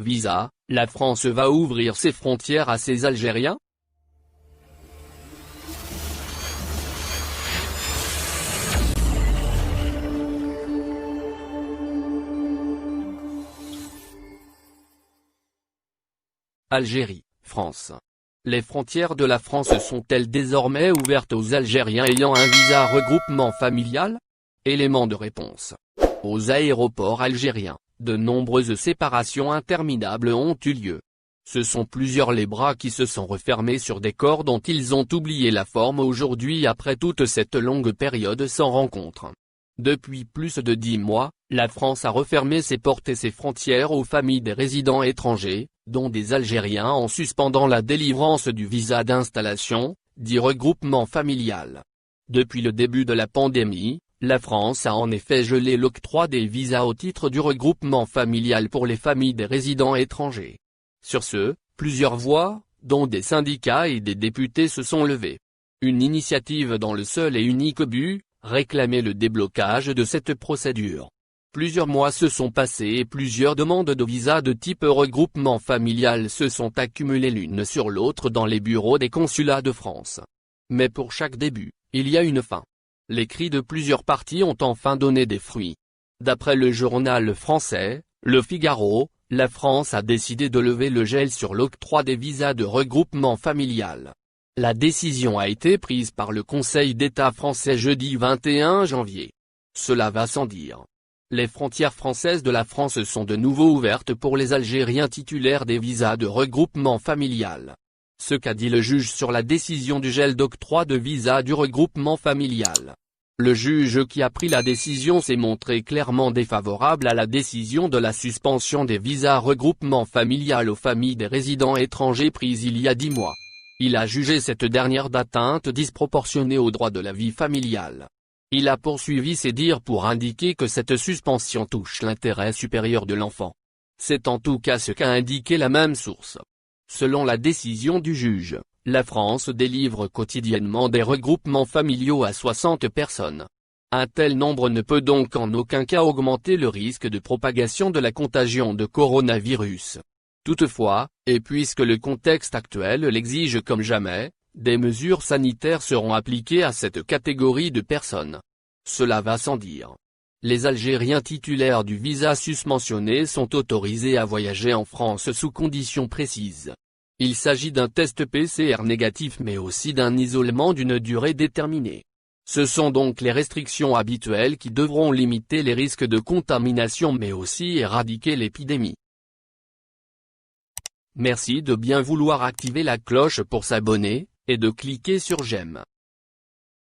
Visa, la France va ouvrir ses frontières à ses Algériens? Algérie, France. Les frontières de la France sont-elles désormais ouvertes aux Algériens ayant un visa regroupement familial? Élément de réponse. Aux aéroports algériens, de nombreuses séparations interminables ont eu lieu. Ce sont plusieurs les bras qui se sont refermés sur des corps dont ils ont oublié la forme aujourd'hui après toute cette longue période sans rencontre. Depuis plus de 10 mois, la France a refermé ses portes et ses frontières aux familles des résidents étrangers, dont des Algériens en suspendant la délivrance du visa d'installation, dit regroupement familial. Depuis le début de la pandémie, la France a en effet gelé l'octroi des visas au titre du regroupement familial pour les familles des résidents étrangers. Sur ce, plusieurs voix, dont des syndicats et des députés se sont levées. Une initiative dans le seul et unique but, réclamer le déblocage de cette procédure. Plusieurs mois se sont passés et plusieurs demandes de visa de type regroupement familial se sont accumulées l'une sur l'autre dans les bureaux des consulats de France. Mais pour chaque début, il y a une fin. Les cris de plusieurs parties ont enfin donné des fruits. D'après le journal français, Le Figaro, la France a décidé de lever le gel sur l'octroi des visas de regroupement familial. La décision a été prise par le Conseil d'État français jeudi 21 janvier. Cela va sans dire. Les frontières françaises de la France sont de nouveau ouvertes pour les Algériens titulaires des visas de regroupement familial. Ce qu'a dit le juge sur la décision du gel d'octroi de visa du regroupement familial. Le juge qui a pris la décision s'est montré clairement défavorable à la décision de la suspension des visas regroupement familial aux familles des résidents étrangers prise il y a 10 mois. Il a jugé cette dernière d'atteinte disproportionnée au droit de la vie familiale. Il a poursuivi ses dires pour indiquer que cette suspension touche l'intérêt supérieur de l'enfant. C'est en tout cas ce qu'a indiqué la même source. Selon la décision du juge, la France délivre quotidiennement des regroupements familiaux à 60 personnes. Un tel nombre ne peut donc en aucun cas augmenter le risque de propagation de la contagion de coronavirus. Toutefois, et puisque le contexte actuel l'exige comme jamais, des mesures sanitaires seront appliquées à cette catégorie de personnes. Cela va sans dire. Les Algériens titulaires du visa susmentionné sont autorisés à voyager en France sous conditions précises. Il s'agit d'un test PCR négatif mais aussi d'un isolement d'une durée déterminée. Ce sont donc les restrictions habituelles qui devront limiter les risques de contamination mais aussi éradiquer l'épidémie. Merci de bien vouloir activer la cloche pour s'abonner, et de cliquer sur j'aime.